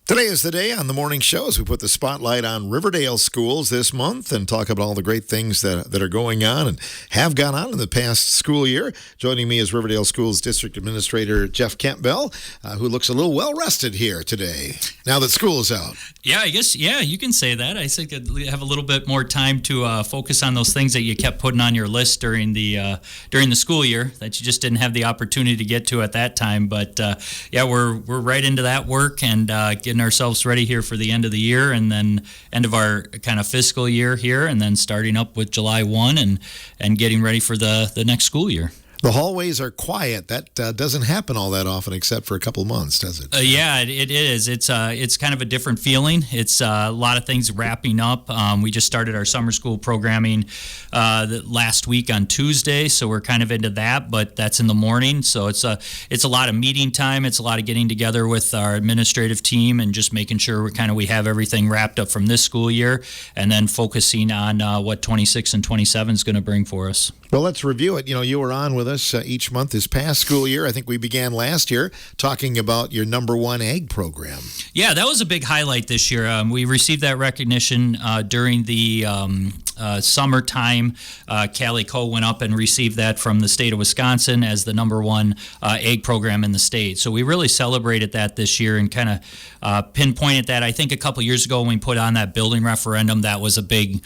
Today is the day on the morning show as we put the spotlight on Riverdale schools this month and talk about all the great things that are going on and have gone on in the past school year. Joining me is Riverdale Schools District Administrator Jeff Campbell, who looks a little well-rested here today, now that school is out. Yeah, I guess, you can say that. I think we have a little bit more time to focus on those things that you kept putting on your list during the school year that you just didn't have the opportunity to get to at that time. But, we're right into that work and getting ourselves ready here for the end of the year and then end of our kind of fiscal year here and then starting up with July 1 and getting ready for the next school year. The hallways are quiet. That doesn't happen all that often, except for a couple months, does it? It is. It's kind of a different feeling. It's a lot of things wrapping up. We just started our summer school programming last week on Tuesday, so we're kind of into that. But that's in the morning, so it's a lot of meeting time. It's a lot of getting together with our administrative team and just making sure we have everything wrapped up from this school year, and then focusing on what 26 and 27 is going to bring for us. Well, let's review it. You were on with us each month this past school year. I think we began last year talking about your number one egg program. Yeah, that was a big highlight this year. We received that recognition during the summertime. Callie Co went up and received that from the state of Wisconsin as the number one egg program in the state. So we really celebrated that this year and kind of pinpointed that. I think a couple years ago when we put on that building referendum, that was a big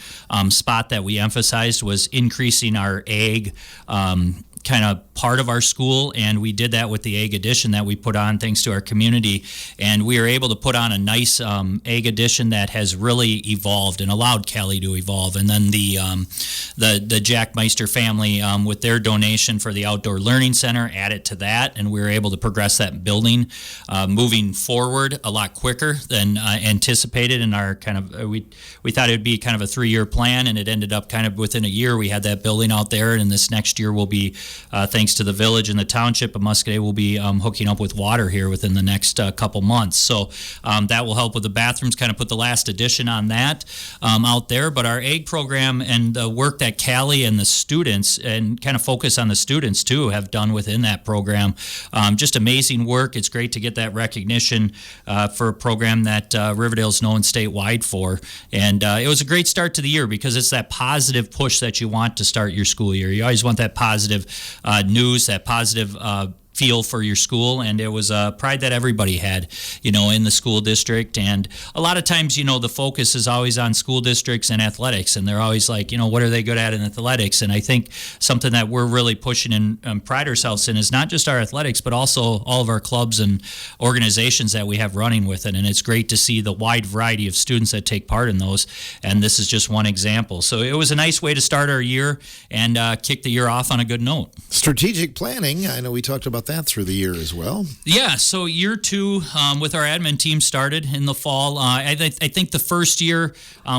spot that we emphasized, was increasing our egg kind of part of our school, and we did that with the egg edition that we put on thanks to our community, and we were able to put on a nice egg edition that has really evolved and allowed Callie to evolve. And then the Jack Meister family with their donation for the Outdoor Learning Center added to that, and we were able to progress that building moving forward a lot quicker than anticipated in our kind of we thought it would be kind of a 3-year plan, and it ended up kind of within a year we had that building out there, and this next year will be thanks to the village and the township of Muscoda, we'll be hooking up with water here within the next couple months. So that will help with the bathrooms, kind of put the last addition on that out there. But our egg program and the work that Callie and the students, and kind of focus on the students too, have done within that program. Just amazing work. It's great to get that recognition for a program that Riverdale's known statewide for. And it was a great start to the year because it's that positive push that you want to start your school year. You always want that positive news, that positive feel for your school, and it was a pride that everybody had, in the school district. And a lot of times, the focus is always on school districts and athletics, and they're always like, what are they good at in athletics? And I think something that we're really pushing and pride ourselves in is not just our athletics, but also all of our clubs and organizations that we have running with it. And it's great to see the wide variety of students that take part in those, and this is just one example. So it was a nice way to start our year and kick the year off on a good note. Strategic planning, I know we talked about that through the year as well. Yeah, so year 2 with our admin team started in the fall. I think the first year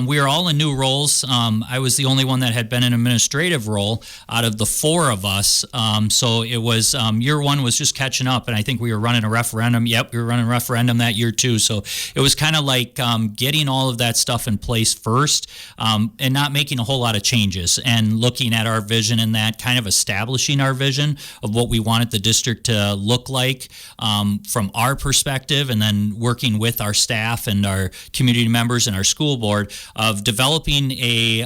we were all in new roles. I was the only one that had been in an administrative role out of the 4 of us. So it was year 1 was just catching up, and I think we were running a referendum. Yep, we were running a referendum that year too. So it was kind of like getting all of that stuff in place first and not making a whole lot of changes, and looking at our vision and that, kind of establishing our vision of what we wanted the district to look like from our perspective, and then working with our staff and our community members and our school board of developing a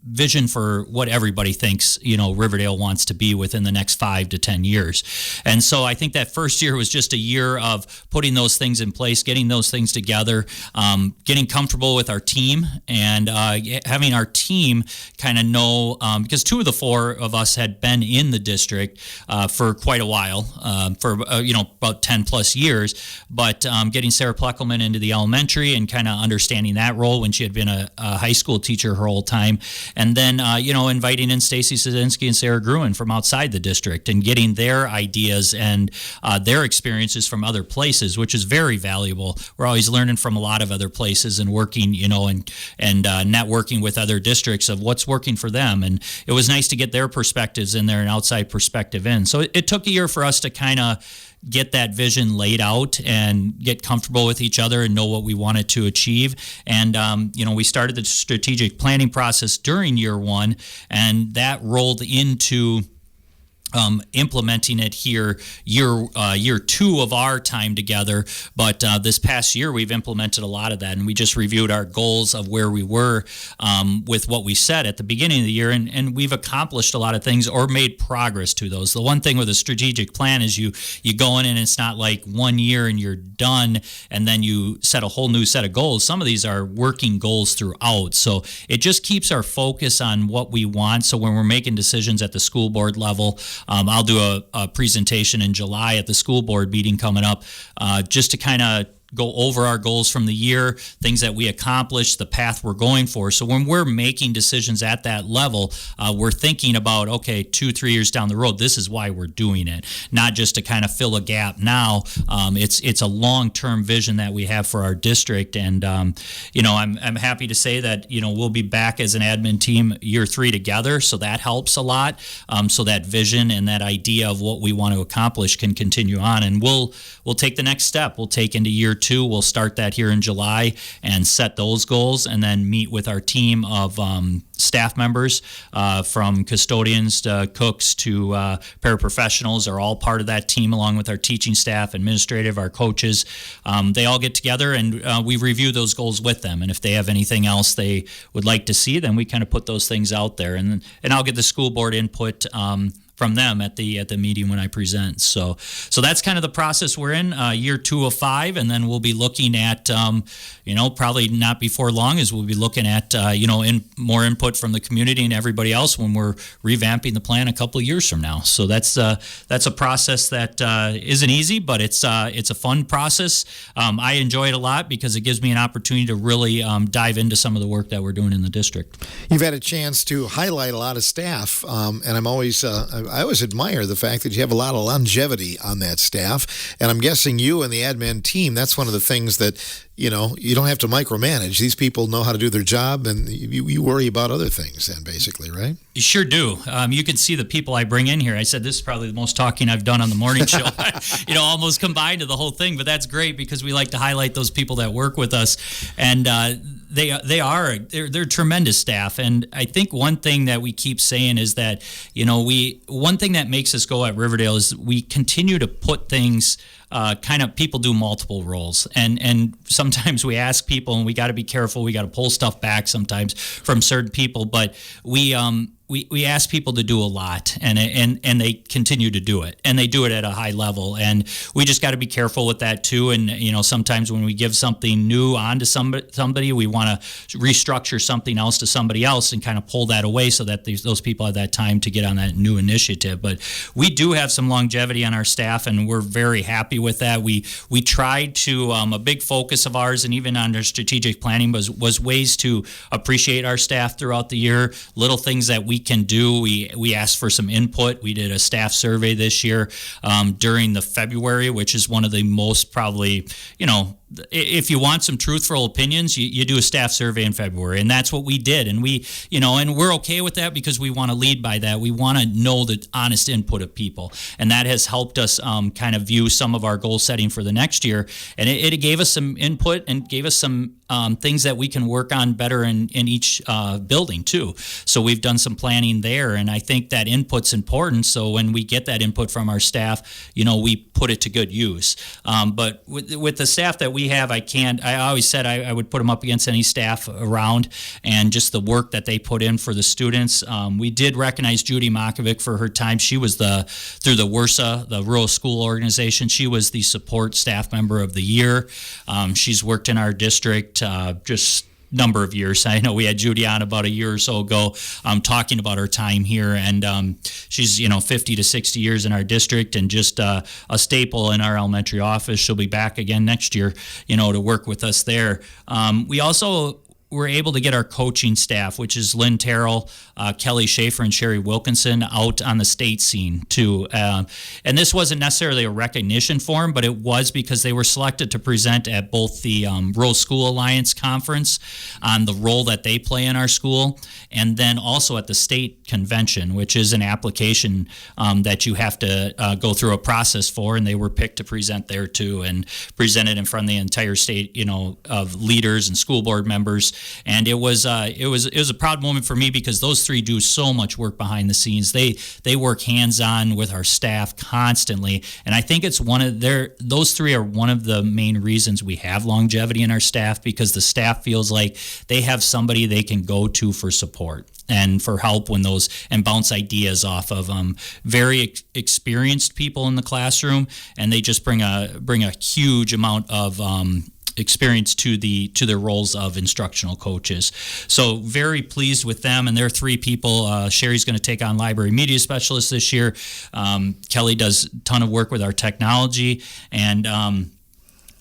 vision for what everybody thinks Riverdale wants to be within the next 5 to 10 years. And so I think that first year was just a year of putting those things in place, getting those things together, getting comfortable with our team, and having our team kind of know, because 2 of the 4 of us had been in the district for quite a while, for about 10 plus years, but getting Sarah Pleckelman into the elementary and kind of understanding that role when she had been a high school teacher her whole time, and then inviting in Stacy Sadinsky and Sarah Gruen from outside the district and getting their ideas and their experiences from other places, which is very valuable. We're always learning from a lot of other places and working, and networking with other districts of what's working for them, and it was nice to get their perspectives in there, an outside perspective in. So it took a year for us to kind of get that vision laid out and get comfortable with each other and know what we wanted to achieve. And, we started the strategic planning process during year 1, and that rolled into implementing it here year two of our time together. But this past year, we've implemented a lot of that, and we just reviewed our goals of where we were with what we set at the beginning of the year, and we've accomplished a lot of things or made progress to those. The one thing with a strategic plan is you go in and it's not like 1 year and you're done, and then you set a whole new set of goals. Some of these are working goals throughout, so it just keeps our focus on what we want. So when we're making decisions at the school board level, I'll do a presentation in July at the school board meeting coming up, just to kind of go over our goals from the year, things that we accomplished, the path we're going for. So when we're making decisions at that level, we're thinking about, okay, 2-3 years down the road, this is why we're doing it, not just to kind of fill a gap now. It's a long-term vision that we have for our district. And, I'm happy to say that, we'll be back as an admin team year 3 together. So that helps a lot. So that vision and that idea of what we want to accomplish can continue on. And we'll take the next step. We'll take into year 2. We'll start that here in July and set those goals, and then meet with our team of staff members, from custodians to cooks to paraprofessionals are all part of that team, along with our teaching staff, administrative, our coaches. They all get together and we review those goals with them. And if they have anything else they would like to see, then we kind of put those things out there. And I'll get the school board input from them at the meeting when I present. So that's kind of the process we're in, year 2 of 5, and then we'll be looking at, probably not before long, as we'll be looking at, more input from the community and everybody else when we're revamping the plan a couple of years from now. So that's a process that isn't easy, but it's a fun process. I enjoy it a lot because it gives me an opportunity to really dive into some of the work that we're doing in the district. You've had a chance to highlight a lot of staff, and I always admire the fact that you have a lot of longevity on that staff. And I'm guessing you and the admin team, that's one of the things that, you don't have to micromanage. These people know how to do their job, and you worry about other things then, basically, right? You sure do. You can see the people I bring in here. I said this is probably the most talking I've done on the morning show, almost combined to the whole thing. But that's great because we like to highlight those people that work with us. And they're tremendous staff. And I think one thing that we keep saying is that, one thing that makes us go at Riverdale is we continue to put things, people do multiple roles. And sometimes we ask people, and we got to be careful. We got to pull stuff back sometimes from certain people. But we ask people to do a lot, and they continue to do it, and they do it at a high level, and we just got to be careful with that too. And sometimes when we give something new on to somebody, we want to restructure something else to somebody else and kind of pull that away so that those people have that time to get on that new initiative. But we do have some longevity on our staff, and we're very happy with that. We tried to a big focus of ours, and even on our strategic planning, was ways to appreciate our staff throughout the year, little things that we can do. We asked for some input. We did a staff survey this year during the February, which is one of the most probably, if you want some truthful opinions, you do a staff survey in February, and that's what we did. And and we're okay with that because we want to lead by that. We want to know the honest input of people, and that has helped us kind of view some of our goal setting for the next year. And it gave us some input and gave us some things that we can work on better in each building too. So we've done some planning there, and I think that input's important. So when we get that input from our staff, we put it to good use. But with the staff that we have, I always said I would put them up against any staff around, and just the work that they put in for the students. We did recognize Judy Makovic for her time. She was through the WRSA, the Rural School Organization, she was the support staff member of the year. She's worked in our district just number of years. I know we had Judy on about a year or so ago talking about her time here, and she's 50 to 60 years in our district, and just a staple in our elementary office. She'll be back again next year, to work with us there. We also were able to get our coaching staff, which is Lynn Terrell, Kelly Schaefer, and Sherry Wilkinson, out on the state scene too. And this wasn't necessarily a recognition for them, but it was because they were selected to present at both the Rural School Alliance Conference on the role that they play in our school, and then also at the state convention, which is an application that you have to go through a process for, and they were picked to present there too, and presented in front of the entire state, of leaders and school board members. And it was a proud moment for me because those three do so much work behind the scenes. They work hands-on with our staff constantly, and I think it's those three are one of the main reasons we have longevity in our staff, because the staff feels like they have somebody they can go to for support and for help and bounce ideas off of very experienced people in the classroom, and they just bring a huge amount of experience to their roles of instructional coaches. So very pleased with them, and they're three people. Sherry's going to take on library media specialist this year. Kelly does a ton of work with our technology, and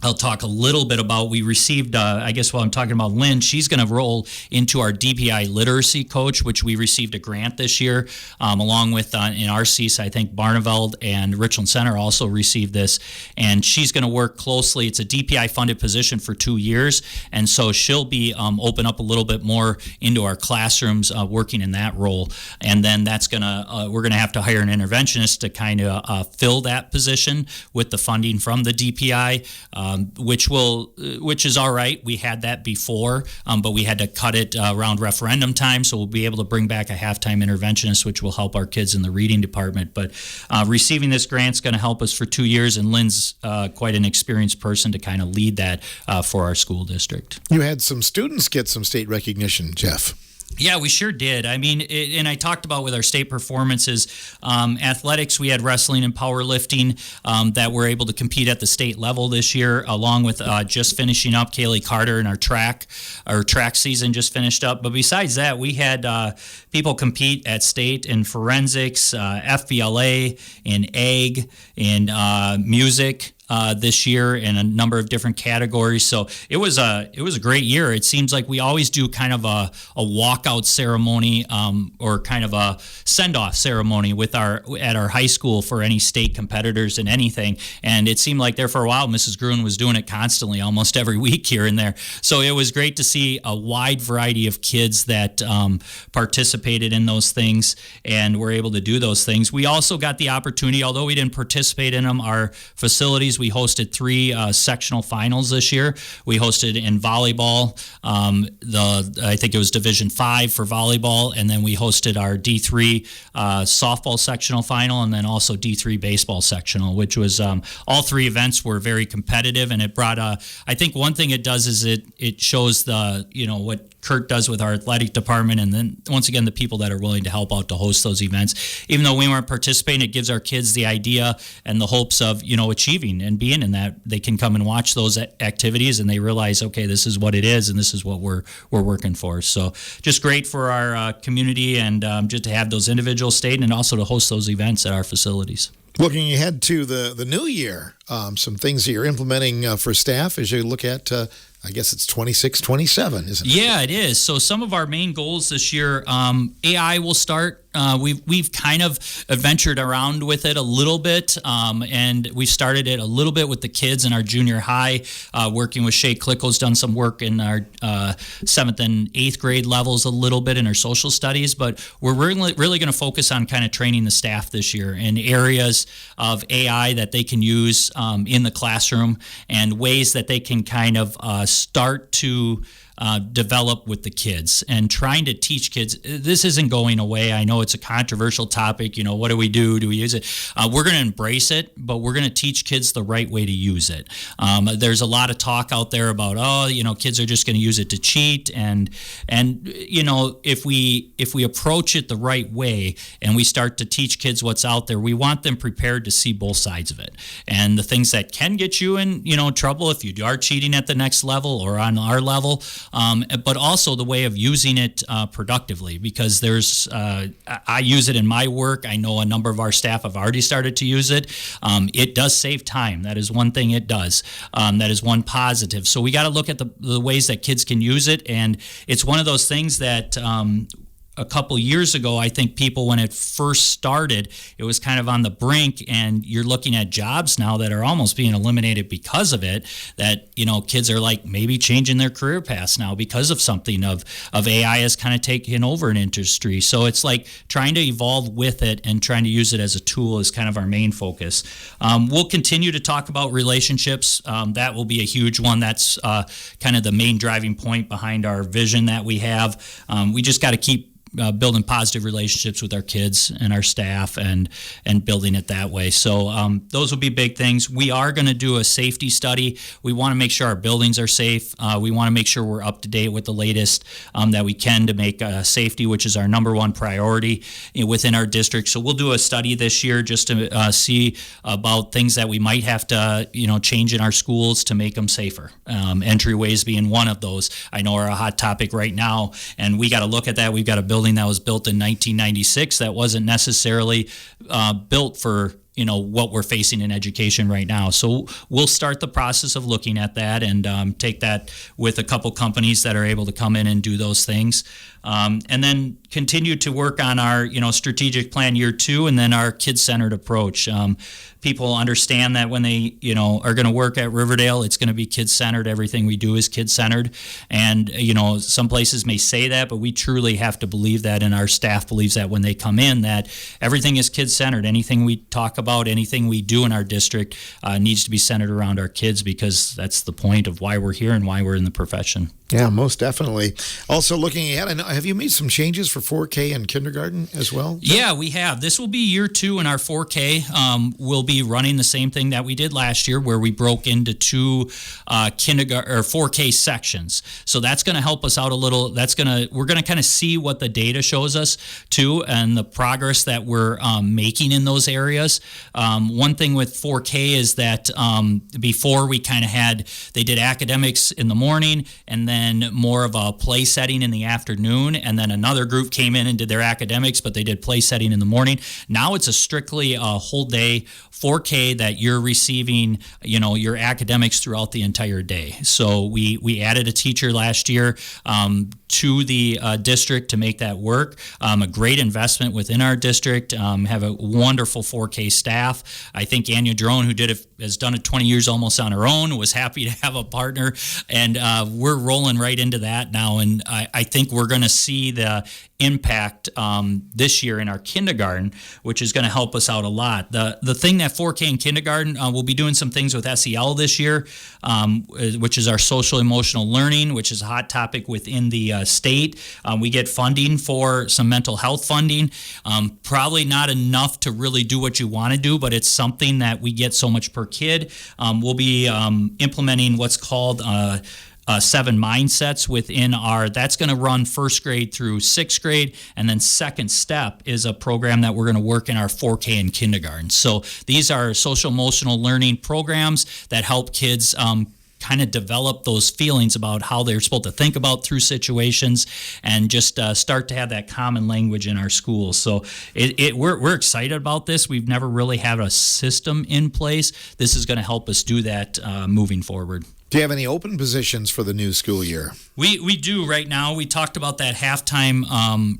I'll talk a little bit about, we received, I guess while I'm talking about Lynn, she's going to roll into our DPI literacy coach, which we received a grant this year, along with, in our CEAS, I think Barneveld and Richland Center also received this. And she's going to work closely. It's a DPI funded position for 2 years. And so she'll be open up a little bit more into our classrooms, working in that role. And then that's going to, we're going to have to hire an interventionist to kind of fill that position with the funding from the DPI. Which is all right. We had that before, but we had to cut it around referendum time, so we'll be able to bring back a halftime interventionist, which will help our kids in the reading department. But receiving this grant is going to help us for 2 years, and Lynn's quite an experienced person to kind of lead that for our school district. You had some students get some state recognition, Jeff. Yeah, we sure did. I mean, and I talked about with our state performances, athletics, we had wrestling and powerlifting that were able to compete at the state level this year, along with just finishing up Kaylee Carter in our track season just finished up. But besides that, we had people compete at state in forensics, FBLA, in ag, in music. This year in a number of different categories. So it was a great year. It seems like we always do kind of a walkout ceremony or kind of a send-off ceremony at our high school for any state competitors in anything. And it seemed like there for a while, Mrs. Gruen was doing it constantly, almost every week here and there. So it was great to see a wide variety of kids that participated in those things and were able to do those things. We also got the opportunity, although we didn't participate in them, our facilities, we hosted 3 sectional finals this year. We hosted in volleyball, I think it was Division 5 for volleyball, and then we hosted our D3 softball sectional final, and then also D3 baseball sectional, which was all 3 events were very competitive, and it brought I think one thing it does is it shows what Kurt does with our athletic department, and then once again the people that are willing to help out to host those events. Even though we weren't participating, it gives our kids the idea and the hopes of achieving and being in that. They can come and watch those activities and they realize, okay, this is what it is and this is what we're working for. So just great for our community, and just to have those individuals stayed and also to host those events at our facilities. Looking ahead to the new year, some things that you're implementing for staff as you look at I guess it's 26, 27, isn't it? Yeah, it is. So some of our main goals this year, AI will start. We've kind of adventured around with it a little bit, and we started it a little bit with the kids in our junior high, working with Shay Klicko's done some work in our 7th and 8th grade levels a little bit in our social studies, but we're really going to focus on kind of training the staff this year in areas of AI that they can use in the classroom and ways that they can kind of start to develop with the kids and trying to teach kids. This isn't going away. I know it's a controversial topic. What do we do? Do we use it? We're going to embrace it, but we're going to teach kids the right way to use it. There's a lot of talk out there about, kids are just going to use it to cheat. And if we approach it the right way and we start to teach kids what's out there, we want them prepared to see both sides of it. And the things that can get you in, trouble if you are cheating at the next level or on our level, but also the way of using it productively, because I use it in my work. I know a number of our staff have already started to use it. It does save time. That is one thing it does. That is one positive. So we got to look at the ways that kids can use it, and it's one of those things that a couple years ago, I think people, when it first started, it was kind of on the brink, and you're looking at jobs now that are almost being eliminated because of it, that, kids are like maybe changing their career paths now because of something of AI has kind of taken over an industry. So it's like trying to evolve with it and trying to use it as a tool is kind of our main focus. We'll continue to talk about relationships. That will be a huge one. That's kind of the main driving point behind our vision that we have. We just got to keep building positive relationships with our kids and our staff and building it that way. So those will be big things. We are going to do a safety study. We want to make sure our buildings are safe. We want to make sure we're up to date with the latest that we can to make safety, which is our number one priority within our district. So we'll do a study this year just to see about things that we might have to change in our schools to make them safer. Entryways being one of those, I know, are a hot topic right now, and we got to look at that. We've got a building that was built in 1996 that wasn't necessarily built for what we're facing in education right now. So we'll start the process of looking at that and take that with a couple companies that are able to come in and do those things. And then continue to work on our, strategic plan year 2, and then our kid-centered approach. People understand that when they, are going to work at Riverdale, it's going to be kid-centered. Everything we do is kid-centered. And, some places may say that, but we truly have to believe that, and our staff believes that when they come in, that everything is kid-centered. Anything we talk about, anything we do in our district needs to be centered around our kids, because that's the point of why we're here and why we're in the profession. Yeah, most definitely. Also, looking ahead, have you made some changes for 4K and kindergarten as well? Yeah, we have. This will be year 2 in our 4K. We'll be running the same thing that we did last year, where we broke into 2 kindergarten or 4K sections. So that's going to help us out a little. We're going to kind of see what the data shows us too, and the progress that we're making in those areas. One thing with 4K is that before we kind of they did academics in the morning, and then more of a play setting in the afternoon, and then another group came in and did their academics, but they did play setting in the morning. Now it's a strictly whole day 4K that you're receiving, your academics throughout the entire day. So we added a teacher last year to the district to make that work. A great investment within our district. Have a wonderful 4K staff. I think Anya Drone, who has done it 20 years almost on her own, was happy to have a partner, and we're rolling right into that now. And I think we're going to see the impact this year in our kindergarten, which is going to help us out a lot. The thing that 4K in kindergarten, we'll be doing some things with SEL this year, which is our social emotional learning, which is a hot topic within the state. We get funding for some mental health funding. Probably not enough to really do what you want to do, but it's something that we get so much per kid. We'll be implementing what's called 7 mindsets within that's going to run 1st grade through 6th grade, and then Second Step is a program that we're going to work in our 4K in kindergarten. So these are social emotional learning programs that help kids kind of develop those feelings about how they're supposed to think about through situations, and just start to have that common language in our schools. So we're excited about this. We've never really had a system in place. This is going to help us do that moving forward. Do you have any open positions for the new school year? We do right now. We talked about that halftime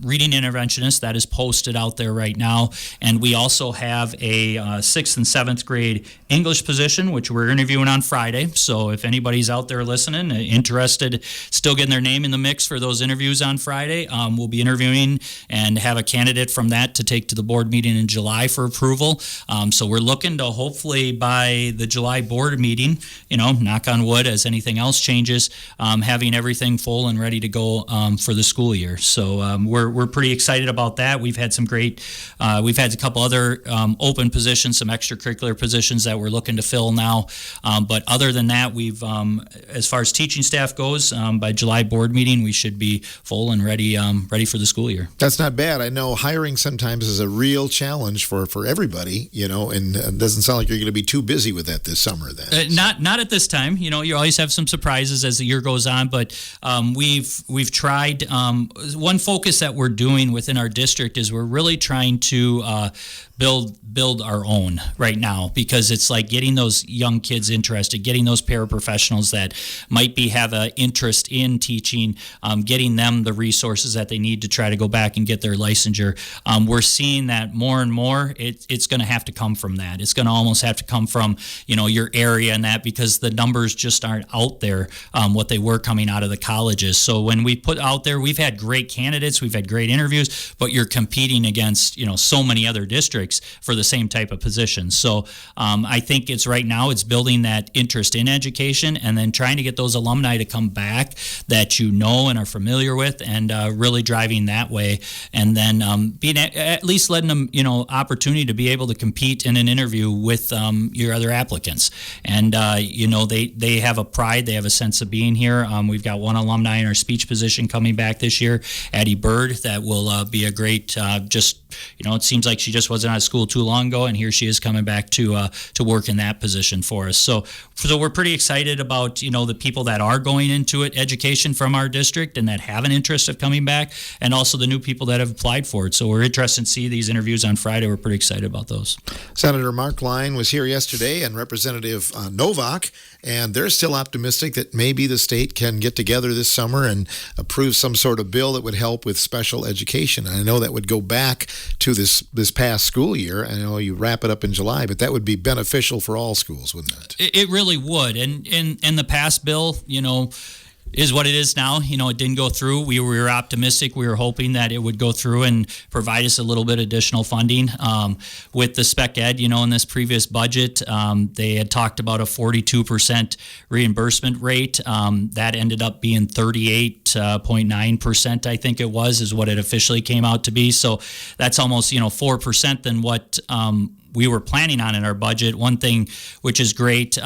reading interventionist that is posted out there right now. And we also have a 6th and 7th grade English position, which we're interviewing on Friday. So if anybody's out there listening, interested, still getting their name in the mix for those interviews on Friday, we'll be interviewing and have a candidate from that to take to the board meeting in July for approval. So we're looking to hopefully by the July board meeting, knock on wood, as anything else changes, having everything full and ready to go for the school year. So we're pretty excited about that. We've had some great, we've had a couple other open positions, some extracurricular positions that we're looking to fill now. But other than that, we've, as far as teaching staff goes, by July board meeting, we should be full and ready for the school year. That's not bad. I know hiring sometimes is a real challenge for everybody, and it doesn't sound like you're going to be too busy with that this summer then. Not at this time. you always have some surprises as the year goes on, but we've tried. One focus that we're doing within our district is we're really trying to build our own right now, because it's like getting those young kids interested, getting those paraprofessionals that might have an interest in teaching, getting them the resources that they need to try to go back and get their licensure. We're seeing that more and more. It's going to have to come from that. It's going to almost have to come from your area and that, because the numbers just aren't out there what they were coming out of the colleges. So when we put out there, we've had great candidates, we've had great interviews, but you're competing against so many other districts for the same type of positions. So I think it's right now it's building that interest in education, and then trying to get those alumni to come back that and are familiar with, and really driving that way, and then being at least letting them opportunity to be able to compete in an interview with your other applicants. And they have a pride, they have a sense of being here. We've got one alumni in our speech position coming back this year, Addie Bird, that will be a great it seems like she just wasn't out of school too long ago, and here she is coming back to work in that position for us. So we're pretty excited about the people that are going into education from our district and that have an interest of coming back, and also the new people that have applied for it. So we're interested to see these interviews on Friday. We're pretty excited about those. Senator Mark Line was here yesterday, and Representative Novak, and they're still optimistic that maybe the state can get together this summer and approve some sort of bill that would help with special education. And I know that would go back to this past school year. I know you wrap it up in July, but that would be beneficial for all schools, wouldn't it? It really would. And in the past bill, is what it is now. It didn't go through. We were optimistic. We were hoping that it would go through and provide us a little bit additional funding. With the spec ed, in this previous budget, they had talked about a 42% reimbursement rate. That ended up being 38.9%, I think it was, is what it officially came out to be. So that's almost, 4% than what we were planning on in our budget. One thing which is great,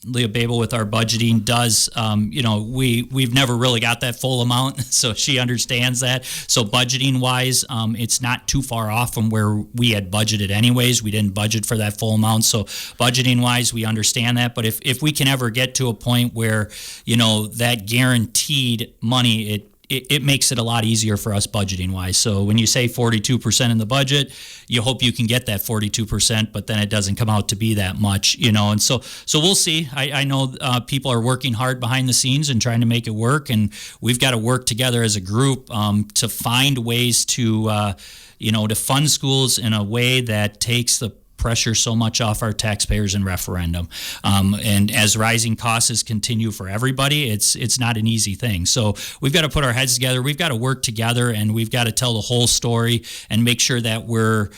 Leah Babel with our budgeting does, we've never really got that full amount, so she understands that. So budgeting wise, it's not too far off from where we had budgeted anyways. We didn't budget for that full amount. So budgeting wise, we understand that. But if we can ever get to a point where, that guaranteed money, it makes it a lot easier for us budgeting wise. So when you say 42% in the budget, you hope you can get that 42%, but then it doesn't come out to be that much, and so we'll see. I know people are working hard behind the scenes and trying to make it work, and we've got to work together as a group to find ways to to fund schools in a way that takes the pressure so much off our taxpayers in referendum. And as rising costs continue for everybody, it's not an easy thing. So we've got to put our heads together. We've got to work together, and we've got to tell the whole story and make sure that we're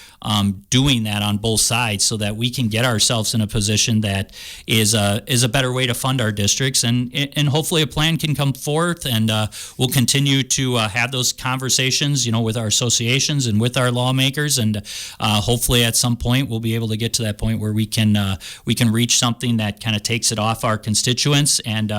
doing that on both sides, so that we can get ourselves in a position that is a better way to fund our districts, and hopefully a plan can come forth, and we'll continue to have those conversations, with our associations and with our lawmakers, and hopefully at some point we'll be able to get to that point where we can reach something that kind of takes it off our constituents and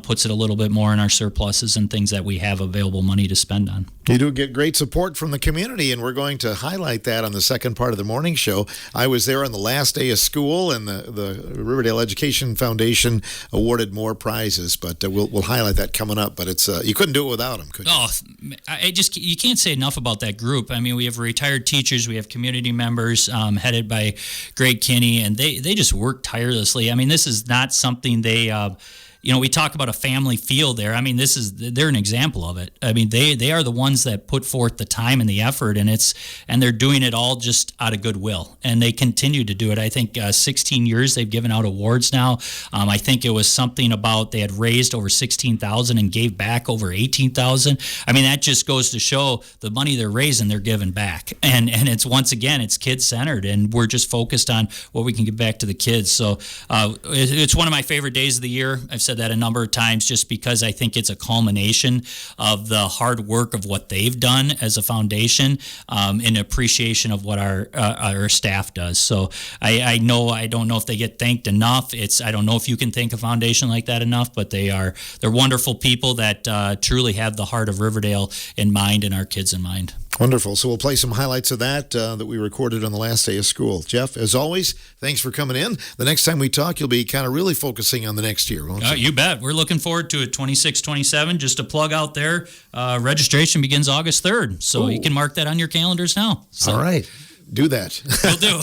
puts it a little bit more in our surpluses and things that we have available money to spend on. You do get great support from the community, and we're going to highlight that on the second part of the morning show. I was there on the last day of school, and the Riverdale Education Foundation awarded more prizes, but we'll highlight that coming up. But it's you couldn't do it without them, could you? Oh, you can't say enough about that group. I mean, we have retired teachers, we have community members headed by Greg Kinney, and they just work tirelessly. I mean, this is not something they we talk about a family feel there. I mean, they're an example of it. I mean, they are the ones that put forth the time and the effort, and they're doing it all just out of goodwill, and they continue to do it. I think 16 years they've given out awards now. I think it was something about they had raised over $16,000 and gave back over $18,000. I mean, that just goes to show the money they're raising, they're giving back, and it's once again it's kid centered, and we're just focused on what we can give back to the kids. So it's one of my favorite days of the year. I've said that a number of times, just because I think it's a culmination of the hard work of what they've done as a foundation, in appreciation of what our staff does. So I don't know if they get thanked enough. I don't know if you can thank a foundation like that enough, but they're wonderful people that truly have the heart of Riverdale in mind and our kids in mind. Wonderful. So we'll play some highlights of that that we recorded on the last day of school. Jeff, as always, thanks for coming in. The next time we talk, you'll be kind of really focusing on the next year, won't you? You bet. We're looking forward to it. 26-27, just a plug out there. Registration begins August 3rd, so you can mark that on your calendars now. So. All right. Do that. Will do.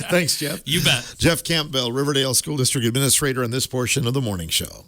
Thanks, Jeff. You bet. Jeff Campbell, Riverdale School District Administrator, in this portion of the morning show.